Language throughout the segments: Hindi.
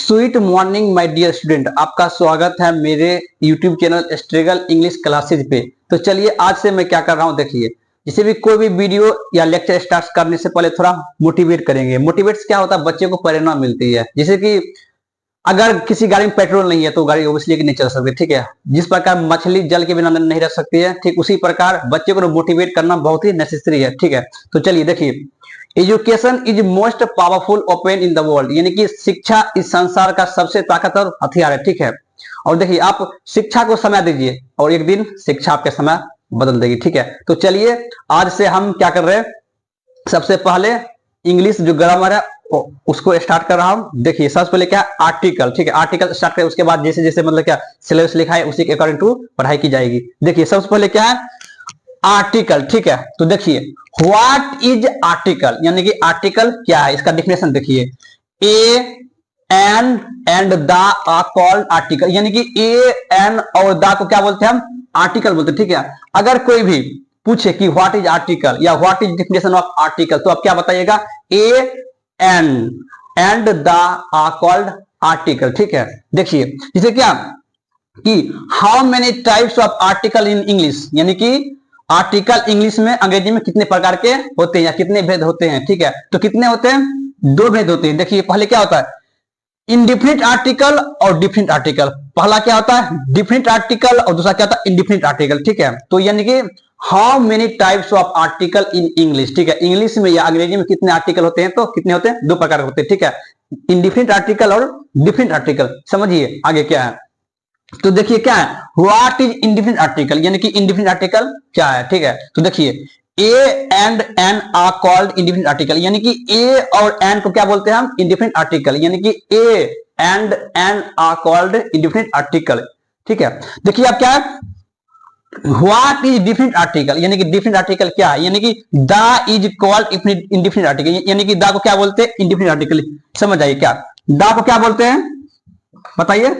Sweet morning my dear student, आपका स्वागत है मेरे YouTube channel struggle English classes पे। तो चलिए आज से मैं क्या कर रहा हूँ, देखिए जिसे भी कोई भी वीडियो या लेक्चर स्टार्ट करने से पहले थोड़ा मोटिवेट करेंगे। मोटिवेट क्या होता है, बच्चे को प्रेरणा मिलती है। जैसे कि अगर किसी गाड़ी में पेट्रोल नहीं है तो गाड़ी ओबियसली नहीं चल सकती, ठीक है। जिस प्रकार मछली जल के बिना नहीं रह सकती है, ठीक उसी प्रकार बच्चे को मोटिवेट करना बहुत ही नेसेसरी है, ठीक है। तो चलिए देखिए, education is most powerful open in the world, यानी कि शिक्षा इस संसार का सबसे ताकतवर हथियार है, ठीक है। और देखिए, आप शिक्षा को समय दीजिए और एक दिन शिक्षा आपके समय बदल देगी, ठीक है। तो चलिए आज से हम क्या कर रहे हैं, सबसे पहले इंग्लिश जो ग्रामर है उसको स्टार्ट कर रहा हूं। देखिए सबसे पहले क्या है, आर्टिकल, ठीक है। आर्टिकल स्टार्ट करें, उसके बाद जैसे जैसे मतलब क्या सिलेबस लिखा है उसी के अकॉर्डिंग टू पढ़ाई की जाएगी। देखिए सबसे पहले क्या है, आर्टिकल, ठीक है। तो देखिए व्हाट इज आर्टिकल, यानी कि आर्टिकल क्या है, इसका डेफिनेशन देखिए। A an and the are called article, यानी कि ए एन और द को क्या बोलते हैं हम, आर्टिकल बोलते हैं, ठीक है। अगर कोई भी पूछे कि व्हाट इज आर्टिकल या what is definition of article, तो आप क्या बताइएगा, a an and the are called article, ठीक है। देखिए जैसे क्या कि how many types of article in English, यानी कि आर्टिकल इंग्लिश में अंग्रेजी में कितने प्रकार के होते हैं या कितने भेद होते हैं, ठीक है। तो कितने होते हैं, दो भेद होते हैं। देखिए पहले क्या होता है, इंडिफिनिट आर्टिकल और डिफिनिट आर्टिकल। पहला क्या होता है, डिफिनिट आर्टिकल, और दूसरा क्या होता है, इंडिफिनिट आर्टिकल, ठीक है। तो यानी कि how many types of article in English, ठीक है। इंग्लिश में या अंग्रेजी में कितने आर्टिकल होते हैं, तो कितने होते हैं, दो प्रकार के होते हैं, ठीक है। इंडिफिनिट आर्टिकल और डिफिनिट आर्टिकल। समझिए आगे क्या है। तो देखिए क्या है, व्हाट इज इंडिफिनिट आर्टिकल, यानी कि इंडिफिनिट आर्टिकल क्या है, ठीक है। तो देखिए a and an are called indefinite article, यानी कि ए और एन को क्या बोलते हैं हम, इंडिफिनिट आर्टिकल, यानी कि a and an are called indefinite article, ठीक है। देखिए अब क्या है, व्हाट इज डिफिनिट आर्टिकल, यानी कि डिफिनिट आर्टिकल क्या है, यानी कि the is called indefinite article, यानी कि द को क्या बोलते हैं, इंडिफिनिट आर्टिकल। समझ आइए क्या, द को क्या बोलते हैं, बताइए,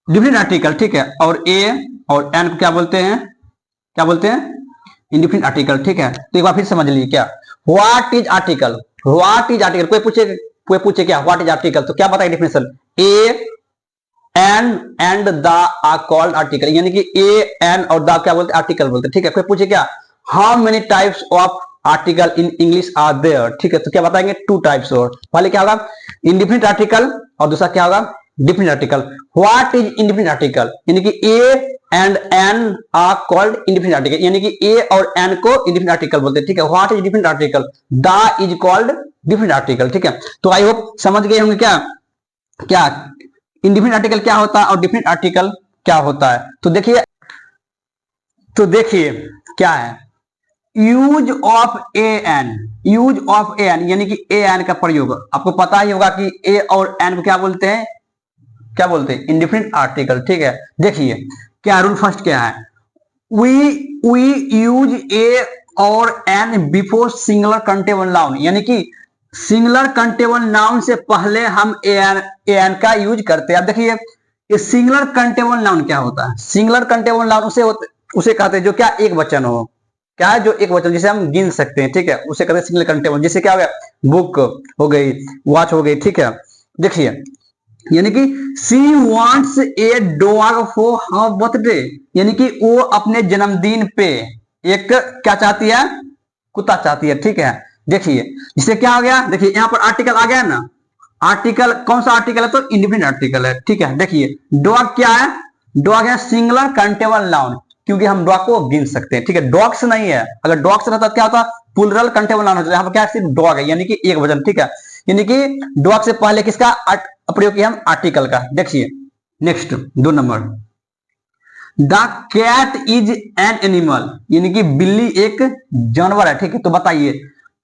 डिफिनिट आर्टिकल, ठीक है। और ए और एन को क्या बोलते हैं, क्या बोलते हैं, इंडिफिनिट आर्टिकल, ठीक है। तो एक बार फिर समझ लीजिए क्या, what is article, what is article. कोई पूछे क्या व्हाट इज आर्टिकल, तो क्या बताइए definition, a an and the are called article, यानी कि ए एन और द क्या बोलते हैं, आर्टिकल बोलते हैं, ठीक है। कोई पूछे क्या, how many types of article in English are there, ठीक है। तो क्या बताएंगे, टू टाइप्स। और पहले क्या होगा, इंडिफिनिट आर्टिकल, और दूसरा क्या होगा, definite article. What is indefinite article, यानी कि a and an are called indefinite article, यानी कि ए और एन को इंडिफिनिट आर्टिकल बोलते हैं, ठीक है। What is definite article, the is called definite article, ठीक है। तो आई होप समझ गए होंगे क्या क्या इंडिफिनिट आर्टिकल क्या होता है और डिफिनिट आर्टिकल क्या होता है। तो देखिए क्या है, use of a an, use of a an, यानी कि ए एन का प्रयोग। आपको पता ही होगा कि ए और एन को क्या बोलते हैं, क्या बोलते हैं, इंडिफिनिट आर्टिकल, ठीक है। देखिए क्या रूल फर्स्ट क्या है, वी यूज ए और an before singular countable noun, यानी कि सिंगुलर काउंटेबल नाउन से पहले हम ए एन का यूज करते हैं। अब देखिए ये सिंगुलर काउंटेबल नाउन क्या होता है, सिंगुलर काउंटेबल नाउन उसे कहते हैं जो क्या एक वचन हो, क्या है, जो एक वचन जिसे हम गिन सकते हैं, ठीक है, उसे कहते हैं सिंगुलर काउंटेबल। जैसे क्या हो गया, बुक हो गई, वॉच हो गई, ठीक है। देखिए यानी कि सी wants a dog for her birthday, यानी कि वो अपने जन्मदिन पे एक क्या चाहती है, कुत्ता चाहती है, ठीक है। देखिए जिसे क्या हो गया, देखिए यहाँ पर आर्टिकल आ गया ना, आर्टिकल कौन सा आर्टिकल है, तो इंडिफिनिट आर्टिकल है, ठीक है। देखिए डॉग क्या है, डॉग है सिंगुलर काउंटेबल नाउन, क्योंकि हम डॉग को गिन सकते हैं, ठीक है। डॉग्स नहीं है, अगर डॉग्स रहता तो क्या होता, प्लूरल काउंटेबल नाउन होता। यहाँ पर क्या सिर्फ डॉग है, यानी कि एक वचन, ठीक है। यानी कि डॉग से पहले किसका प्रयोग किया हम, आर्टिकल का। देखिए next 2 number, the cat is an animal, यानी कि बिल्ली एक जानवर है, ठीक है। तो बताइए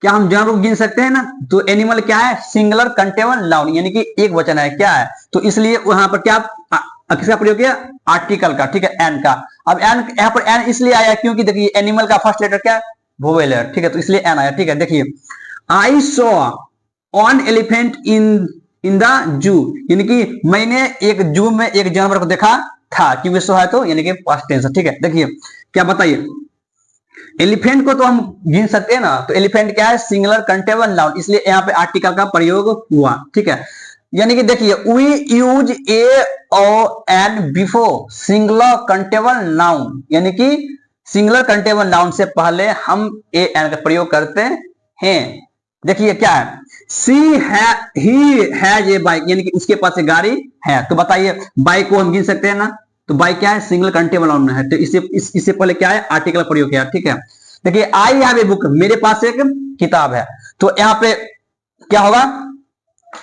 क्या हम जानवर को गिन सकते हैं ना, तो एनिमल क्या है, सिंगुलर काउंटेबल नाउन, यानी कि एक वचन है, क्या है। तो इसलिए वहां पर क्या किसका प्रयोग किया, आर्टिकल का, ठीक है, एन का। अब एन यहाँ पर एन इसलिए आया क्योंकि देखिए एनिमल का फर्स्ट लेटर क्या है, वोवेल है, ठीक है, तो इसलिए एन आया, ठीक है। देखिए I saw on elephant in the जू, यानी कि मैंने एक जू में एक जानवर को देखा था, क्योंकि सो है तो यानी कि पास्ट टेंस, ठीक है। देखिए क्या बताइए, एलिफेंट को तो हम गिन सकते हैं ना, तो एलिफेंट क्या है, सिंगुलर काउंटेबल नाउन, इसलिए यहाँ पे आर्टिकल का प्रयोग हुआ, ठीक है। यानी कि देखिए वी यूज ए और an before singular countable noun, यानी कि सिंगुलर कंटेबल नाउन से पहले हम ए एन का प्रयोग करते हैं। देखिए क्या है, ही हैज ए बाइक, यानी कि उसके पास एक गाड़ी है। तो बताइए बाइक को हम गिन सकते हैं ना, तो बाइक क्या है, सिंगल कंटेबल नाउन है, तो इससे पहले क्या है, आर्टिकल प्रयोग किया। ठीक है, देखिए आई हैव ए बुक, मेरे पास एक किताब है, तो यहाँ पे क्या होगा,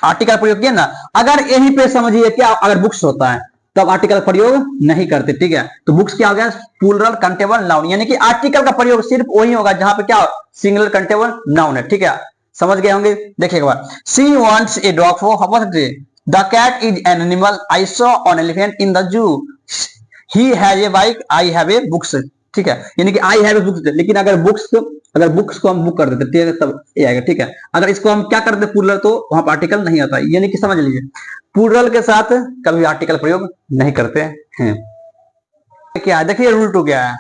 आर्टिकल प्रयोग किया ना। अगर यहीं पे समझिए क्या, अगर बुक्स होता है तब आर्टिकल प्रयोग नहीं करते। ठीक है, तो बुक्स क्या हो गया, प्लूरल कंटेबल नाउन, यानी कि आर्टिकल का प्रयोग सिर्फ वही होगा जहां पे क्या सिंगल कंटेबल नाउन है। ठीक है, समझ गए होंगे। देखिए एक बार, she wants a dog for her birthday, the cat is an animal, I saw an elephant in the zoo, he has a bike, I have a books. ठीक है, यानी कि आई हैव ए बुक्स, लेकिन अगर बुक्स को हम बुक कर देते, ठीक है, तब ये आएगा। ठीक है, अगर इसको हम क्या कर देते प्लूरल, तो वहां पर आर्टिकल नहीं आता, यानी कि समझ लीजिए प्लूरल के साथ कभी आर्टिकल प्रयोग नहीं करते हैं। क्या है, देखिए रूल 2 क्या है,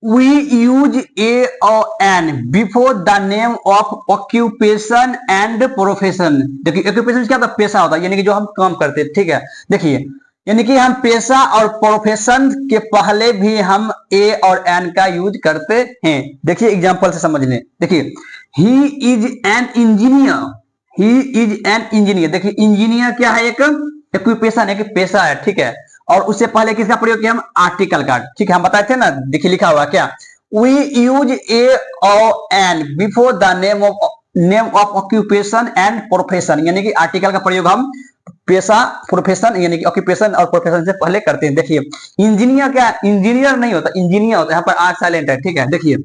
वी यूज ए और an before the name of occupation and profession. देखिए ऑक्यूपेशन क्या होता है, पेशा होता है, यानी कि जो हम काम करते हैं। ठीक है, देखिए यानी कि हम पेशा और प्रोफेशन के पहले भी हम ए और एन का यूज करते हैं। देखिए एग्जांपल से समझ लें, देखिए he is an engineer, he is an engineer, देखिए इंजीनियर क्या है, एक ऑक्यूपेशन है, एक पेशा है। ठीक है, और उससे पहले किसका प्रयोग किया हम, आर्टिकल का। ठीक है, हम बताए थे ना, देखिए लिखा हुआ क्या, वी यूज ए और an before the name of occupation and profession, यानी कि आर्टिकल का प्रयोग हम पेशा प्रोफेशन यानी कि ऑक्यूपेशन और प्रोफेशन से पहले करते हैं। देखिए इंजीनियर क्या, इंजीनियर नहीं होता, इंजीनियर होता है, यहाँ पर आर साइलेंट है। ठीक है, देखिए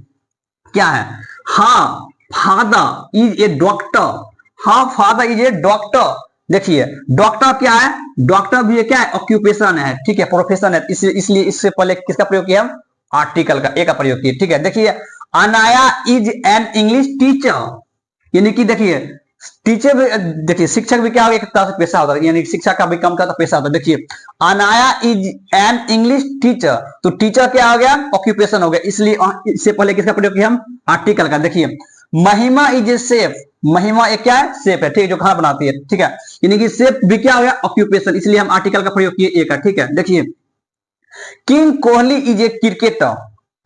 क्या है, हाँ फादर इज ए डॉक्टर, हाँ फादर इज ए डॉक्टर। देखिए डॉक्टर क्या है, डॉक्टर भी क्या है, ऑक्यूपेशन है। ठीक है, प्रोफेशन है, इसलिए इससे पहले किसका प्रयोग किया हम, आर्टिकल का, ए का प्रयोग किया। ठीक है, देखिए Anaya is an English teacher, यानी कि देखिए टीचर भी, देखिए शिक्षक भी क्या हो गया, एक तरह से पेशा होता है, यानी शिक्षा का भी कम का पेशा होता है। देखिए Anaya is an English teacher, तो टीचर क्या हो गया, ऑक्यूपेशन हो गया, इसलिए इससे पहले किसका प्रयोग किया हम, आर्टिकल का। देखिए महिमा इज ए शेफ, महिमा एक क्या है, शेफ है। ठीक है, जो खाना बनाती है। ठीक है, यानी कि शेफ भी क्या हो गया, ऑक्यूपेशन, इसलिए हम आर्टिकल का प्रयोग किए ए का। ठीक है, देखिए king Kohli is a cricketer,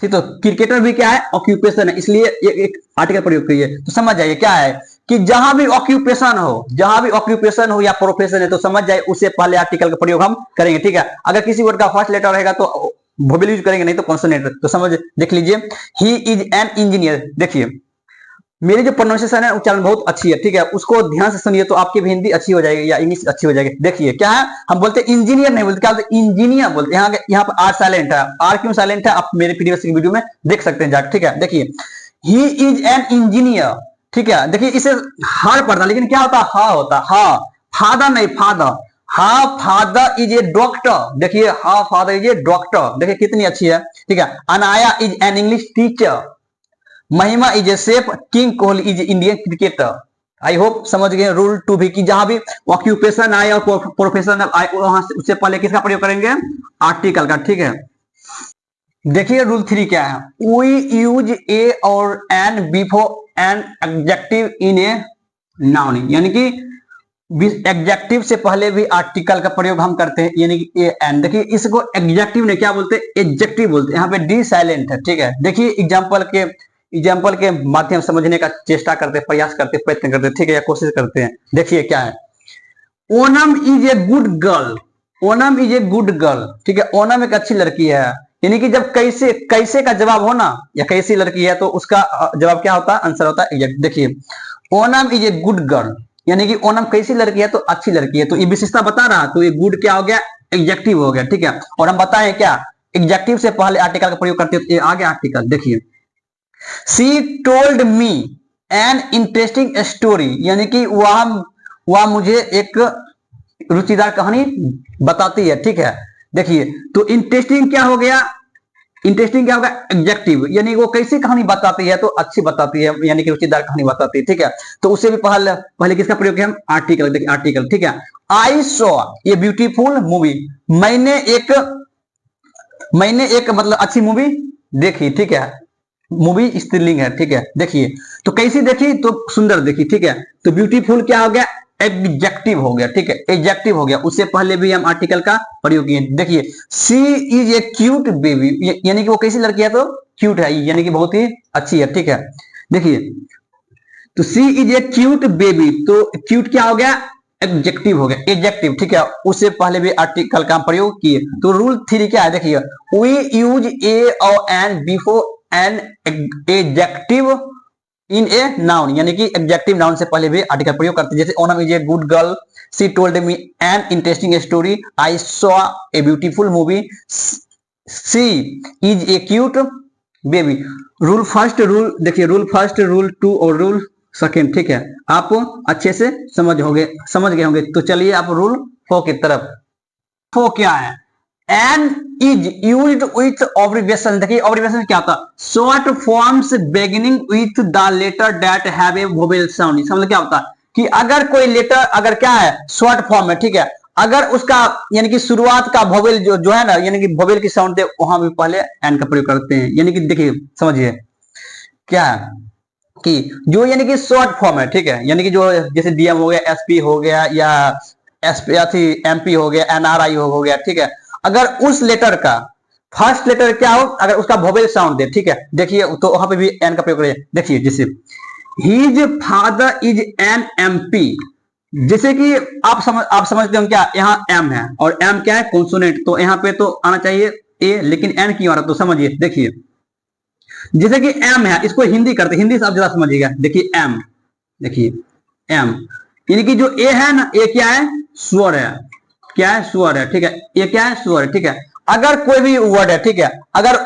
ठीक, तो क्रिकेटर भी क्या है, ऑक्यूपेशन है, इसलिए एक आर्टिकल प्रयोग करिए। तो समझ जाइए क्या है कि जहां भी ऑक्यूपेशन हो या प्रोफेशन है, तो समझ जाए उससे पहले आर्टिकल का प्रयोग हम करेंगे। ठीक है, अगर किसी वर्ड का फर्स्ट लेटर रहेगा तो वोवेल यूज करेंगे, नहीं तो कॉन्सोनेंट। तो समझ देख लीजिए, ही इज एन इंजीनियर। देखिए मेरी जो प्रोनाउंसिएशन है, उच्चारण बहुत अच्छी है। ठीक है, उसको ध्यान से सुनिए तो आपकी भी हिंदी अच्छी हो जाएगी या इंग्लिश अच्छी हो जाएगी। देखिए क्या है, हम बोलते हैं इंजीनियर नहीं बोलते, क्या बोलते, इंजीनियर बोलते हैं। यहाँ पर आर साइलेंट है, आर क्यों साइलेंट है आप मेरे प्रीवियस वीडियो में देख सकते हैं जाकर। ठीक है, देखिए ही इज एन इंजीनियर। ठीक है, देखिए इसे हार पड़ता, लेकिन क्या होता, हा होता, हा फादर नहीं, फादर, हा फादर इज ए डॉक्टर। देखिए हा फादर इज ए डॉक्टर, देखिए कितनी अच्छी है। ठीक है, Anaya is an English teacher, Mahima is a chef, king Kohli is Indian cricketer. I hope समझ गए रूल 2 भी, कि जहां भी ऑक्यूपेशन आए और प्रोफेशन आए, वहां से उससे पहले किसका प्रयोग करेंगे, आर्टिकल का। ठीक है, देखिए रूल 3 क्या है, वी यूज ए और an before an adjective in a noun, यानी कि एडजेक्टिव से पहले भी आर्टिकल का प्रयोग हम करते हैं, यानी कि ए एन। देखिए इसको एडजेक्टिव ने क्या बोलते हैं, एडजेक्टिव बोलते हैं, यहाँ पे डी साइलेंट है। ठीक है, देखिए एग्जाम्पल के माध्यम समझने का चेष्टा करते, प्रयास करते, प्रयत्न करते। ठीक है, या कोशिश करते हैं। देखिए क्या है, Onam is a good girl, Onam is a good girl. ठीक है, ओनम एक अच्छी लड़की है, यानी कि जब कैसे का जवाब हो ना, या कैसी लड़की है, तो उसका जवाब क्या होता है, आंसर होता है। देखिए Onam is a good girl, यानी कि ओनम कैसी लड़की है, तो अच्छी लड़की है, तो ये विशेषता बता रहा, तो ये गुड क्या हो गया, एडजेक्टिव हो गया। ठीक है, और हम बताएं क्या, एडजेक्टिव से पहले आर्टिकल का प्रयोग करते हैं, तो ये आ गया आर्टिकल। देखिए she told me an interesting story, यानी कि वह मुझे एक रुचिदार कहानी बताती है। ठीक है, देखिए तो इंटरेस्टिंग क्या हो गया, एडजेक्टिव, यानी वो कैसी कहानी बताती है, तो अच्छी बताती है, यानी कि रुचिदार कहानी बताती है। ठीक है, तो उससे भी पहले किसका प्रयोग किया हम, आर्टिकल। देखिए आर्टिकल। ठीक है, आई सॉ ये ब्यूटीफुल मूवी, मैंने एक मतलब अच्छी मूवी देखी। ठीक है, मूवी स्त्रीलिंग है। ठीक है, देखिए तो कैसी देखी, तो सुंदर देखी। ठीक है, तो ब्यूटीफुल क्या हो गया, एडजेक्टिव हो गया, ठीक है, एडजेक्टिव हो गया। उससे पहले भी हम आर्टिकल का प्रयोग किए। देखिए सी इज ए क्यूट बेबी, यानी कि वो कैसी लड़की है, तो क्यूट है, यानी कि बहुत ही अच्छी है, ठीक है। देखिए तो सी इज ए क्यूट बेबी, तो क्यूट क्या हो गया, एडजेक्टिव हो गया, एडजेक्टिव, ठीक है। उससे पहले भी आर्टिकल का प्रयोग किए। तो रूल 3 क्या है, देखिए वी यूज ए और an before an adjective in a noun, यानी कि एडजेक्टिव नाउन से पहले भी आर्टिकल प्रयोग करते हैं। जैसे Onam is a good girl, she told me an interesting story, I saw a beautiful movie, she is a cute baby. Rule first, rule देखिए रूल फर्स्ट, रूल 2 और रूल सेकेंड, ठीक है, आप अच्छे से समझ गए होंगे। तो चलिए आप रूल 4 की तरफ। 4 क्या है, an is used with abbreviation. देखिए ऑब्रिविएशन क्या होता है, short forms beginning with the letter that have a vowel sound. इसका मतलब क्या होता है कि अगर कोई लेटर अगर क्या है शॉर्ट फॉर्म है, ठीक है, अगर उसका यानी कि शुरुआत का वोवेल जो है ना, यानी कि वोवेल की साउंड दे, वहां भी पहले एन का प्रयोग करते हैं। यानी कि देखिए समझिए क्या है कि जो यानी कि शॉर्ट फॉर्म है, ठीक है, यानी कि जो जैसे डीएम हो गया, एसपी हो गया, या एसपी या एमपी हो गया, एनआरआई हो गया, ठीक है, अगर उस लेटर का फर्स्ट लेटर क्या हो, अगर उसका वोवेल साउंड दे, ठीक है, देखिए तो वहां पे भी एन का प्रयोग करें। देखिए जैसे his father is an MP, जैसे कि आप समझते हो क्या, यहाँ एम है और एम क्या है, कॉन्सोनेंट, तो यहाँ पे तो आना चाहिए ए, लेकिन एन क्यों आ रहा, तो समझिए। देखिए जैसे कि एम है, इसको हिंदी करते, हिंदी से आप जरा समझिएगा। देखिए एम, देखिए एम, यानी कि जो ए है ना, ए क्या है, स्वर है, क्या है, स्वर है, ठीक है, ये क्या है, स्वर है, ठीक है। अगर कोई भी वर्ड है, ठीक है, अगर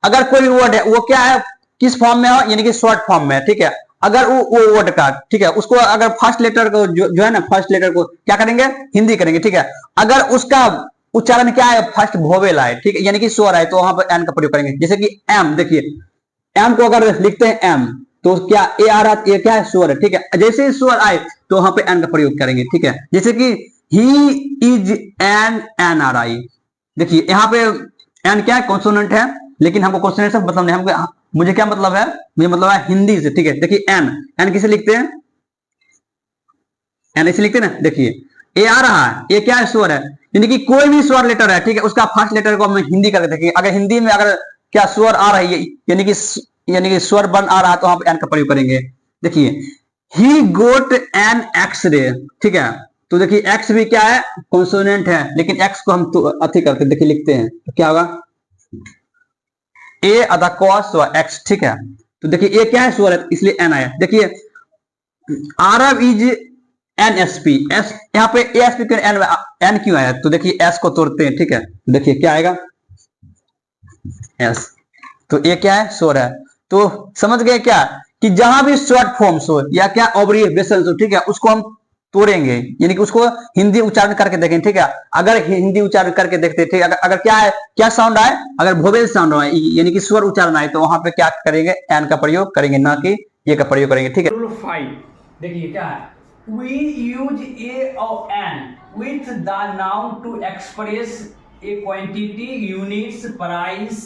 अगर कोई भी वर्ड है वो क्या है, किस फॉर्म में हो, यानी कि शॉर्ट फॉर्म में है, ठीक है। अगर वो वर्ड का, ठीक है, उसको अगर फर्स्ट लेटर को जो है ना, फर्स्ट लेटर को क्या करेंगे, हिंदी करेंगे, ठीक है। अगर उसका उच्चारण क्या है, फर्स्ट वोवेल आए, ठीक है, यानी कि स्वर आए, तो वहां पर एन का प्रयोग करेंगे। जैसे कि एम, देखिए एम को अगर लिखते हैं एम, तो क्या ए आ रहा है, ये क्या है, स्वर है, ठीक है। जैसे ही स्वर आए तो वहां पे एन का प्रयोग करेंगे, ठीक है। जैसे कि ही इज एन एनआरआई, देखिए यहाँ पे एन क्या है, कॉन्सोनेंट है, लेकिन हमको कॉन्सोनेंट से मतलब नहीं, हमको मुझे क्या मतलब है, मुझे मतलब है हिंदी से, ठीक है। देखिए एन, एन किसे लिखते हैं, एन ऐसे लिखते हैं ना, देखिए ए आ रहा है, ये क्या है, स्वर है, यानी कि कोई भी स्वर लेटर है, ठीक है, उसका फर्स्ट लेटर को हम हिंदी करके देखेंगे। अगर हिंदी में अगर क्या स्वर आ रही है, यानी कि स्वर बन आ रहा है, तो वहां पे एन का प्रयोग करेंगे। देखिए ही गोट एन एक्सरे, ठीक है, तो देखिए एक्स भी क्या है, कॉन्सोनेंट है, लेकिन एक्स को हम तो अति करके देखिए लिखते हैं, तो क्या होगा, ए अदा कॉस एक्स, ठीक है। तो देखिए ए क्या है, स्वर है, इसलिए एन आया। देखिए Arab is an S P, S यहाँ पे एस पी एन एन क्यों आया, तो देखिए एस को तोड़ते हैं, ठीक है, देखिए क्या आएगा, एस, तो ये क्या है, स्वर है। तो समझ गए क्या कि जहां भी शॉर्ट फॉर्म्स हो या क्या ऑब्रिविएशंस हो, ठीक है, उसको हम तोड़ेंगे, यानी कि उसको हिंदी उच्चारण करके देखेंगे, ठीक है। अगर हिंदी उच्चारण करके देखते, ठीक है, अगर क्या है, क्या साउंड आए, अगर वोवेल साउंड आए, यानी कि स्वर उच्चारण आए, तो वहां पे क्या करेंगे, एन का प्रयोग करेंगे, ना कि ये का प्रयोग करेंगे, ठीक है। रूल 5 देखिए क्या है, we use a or an with the noun to express a quantity, units, price,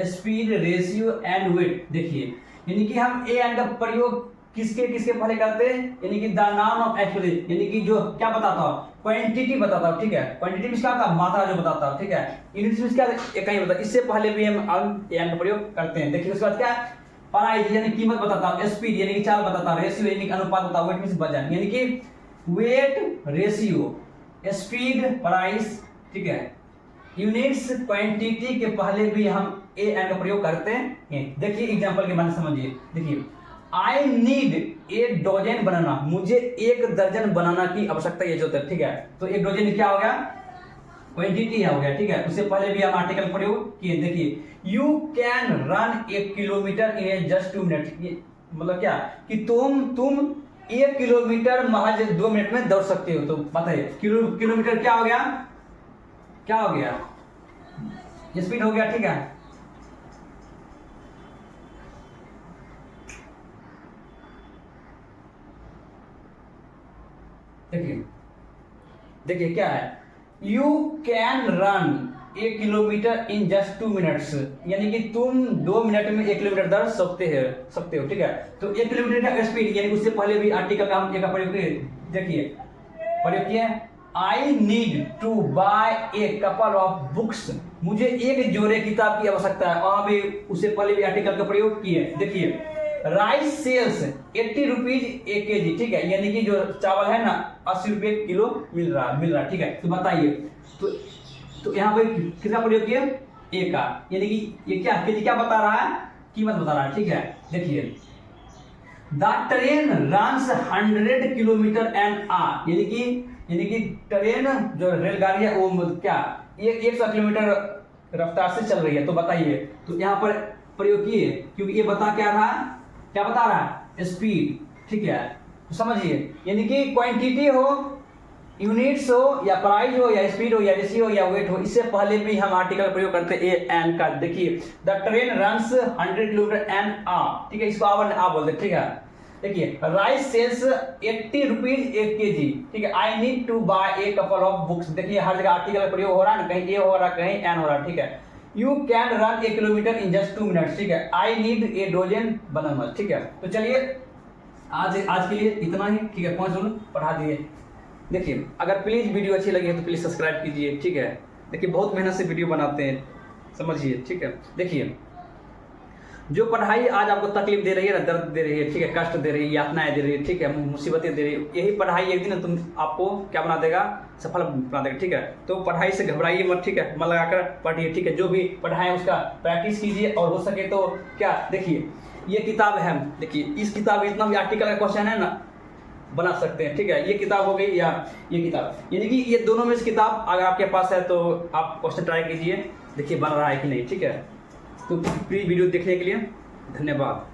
speed, ratio and weight। देखिए यानी कि हम a and का प्रयोग किसके किसके पहले करते हैं, यानी कि द नाउन ऑफ एक्सप्रेस, यानी कि जो क्या बताता हो, क्वांटिटी बताता हो, ठीक है, क्वांटिटी में क्या होता है, मात्रा जो बताता हो, ठीक है, यूनिट्स में क्या इकाई बताता, इससे पहले भी हम a and का प्रयोग करते हैं। देखिए उसके बाद क्या है, प्राइस यानी कीमत बताता हूं, स्पीड यानी कि चाल बताता हूं, रेशियो यानी कि अनुपात बताता हूं, वेट मींस वजन, यानी कि वेट, रेशियो, स्पीड, प्राइस, ठीक है, यूनिट्स, क्वांटिटी के पहले भी हम ए एन का प्रयोग करते हैं। देखिए एग्जांपल के बारे में समझिए। देखिए आई नीड ए डजन बनाना, मुझे 1 दर्जन बनाना की आवश्यकता ये जो है, ठीक है। तो 1 डजन क्या हो गया, क्वांटिटी हो गया, ठीक है। उससे पहले भी हम आर्टिकल प्रयोग किए। देखिए you can run 1 kilometre in just 2 minute, मतलब क्या कि तुम 1 किलोमीटर महज 2 मिनट में दौड़ सकते हो। तो बताइए किलोमीटर क्या हो गया, क्या हो गया, स्पीड हो गया, ठीक है। देखिए देखिए क्या है, you can run 1 kilometre in just 2 minutes, यानी कि तुम 2 मिनट में 1 किलोमीटर दौड़ सकते हो, ठीक है। तो 1 किलोमीटर का स्पीड, यानी उससे पहले भी आर्टिकल का हम एक प्रयोग किए। देखिए प्रयोग किए, I need to buy a couple of books, मुझे एक जोड़े किताब की आवश्यकता है, वहां भी उससे पहले भी आर्टिकल का प्रयोग किए। देखिए राइस सेल्स 80 रुपीज ए के जी, ठीक है, यानी कि जो चावल है ना 80 रुपये किलो मिल रहा, ठीक है। तो बताइए, तो यहाँ पे किसका प्रयोग किया, ए का, यानी कि ये क्या केजी क्या बता रहा है, कीमत बता रहा है, ठीक है। देखिए the train runs 100 kilometre an hour, यानी कि ट्रेन जो रेलगाड़ी है वो क्या 100 किलोमीटर रफ्तार से चल रही है। तो बताइए, तो यहाँ पर प्रयोग किए क्योंकि ये बता क्या बता रहा है, स्पीड, ठीक है। तो समझिए, यानी कि क्वांटिटी हो, यूनिट्स हो, या प्राइस हो, या स्पीड हो, या रेशियो हो, या वेट हो, इससे पहले भी हम आर्टिकल प्रयोग करते हैं ए एन का। देखिए the train runs 100 kilometre an hour, ठीक है, इसको आवर आ बोलते, ठीक है। देखिए राइस सेल्स 80 रुपीज एक के जी, ठीक है, I need to buy a couple of books. देखिए हर जगह आर्टिकल का प्रयोग हो रहा है ना, कहीं ए हो रहा है, कहीं एन हो रहा है, ठीक है। You can run A kilometre in just 2 minutes, ठीक है, आई नीड ए डोजन बनाना, ठीक है। तो चलिए आज के लिए इतना ही, ठीक है, 5 मिनट पढ़ा दिए। देखिए अगर प्लीज वीडियो अच्छी लगी है तो प्लीज सब्सक्राइब कीजिए, ठीक है। देखिए बहुत मेहनत से वीडियो बनाते हैं, समझिए, ठीक है। देखिए जो पढ़ाई आज आपको तकलीफ दे रही है ना, दर्द दे रही है, ठीक है, कष्ट दे रही है, यातनाएं दे रही है, ठीक है, मुसीबतें दे रही है, यही पढ़ाई एक दिन तुम आपको क्या बना देगा, सफल बना देगा, ठीक है। तो पढ़ाई से घबराइए मत, ठीक है, मन लगाकर पढ़िए, ठीक है, जो भी पढ़ाई उसका प्रैक्टिस कीजिए, और हो सके तो क्या, देखिए ये किताब है, देखिए इस किताब में इतना भी आर्टिकल का क्वेश्चन है ना बना सकते हैं, ठीक है। ये किताब हो गई या ये किताब, यानी कि ये दोनों में से किताब अगर आपके पास है तो आप क्वेश्चन ट्राई कीजिए, देखिए बन रहा है कि नहीं, ठीक है। तो प्लीज वीडियो देखने के लिए धन्यवाद।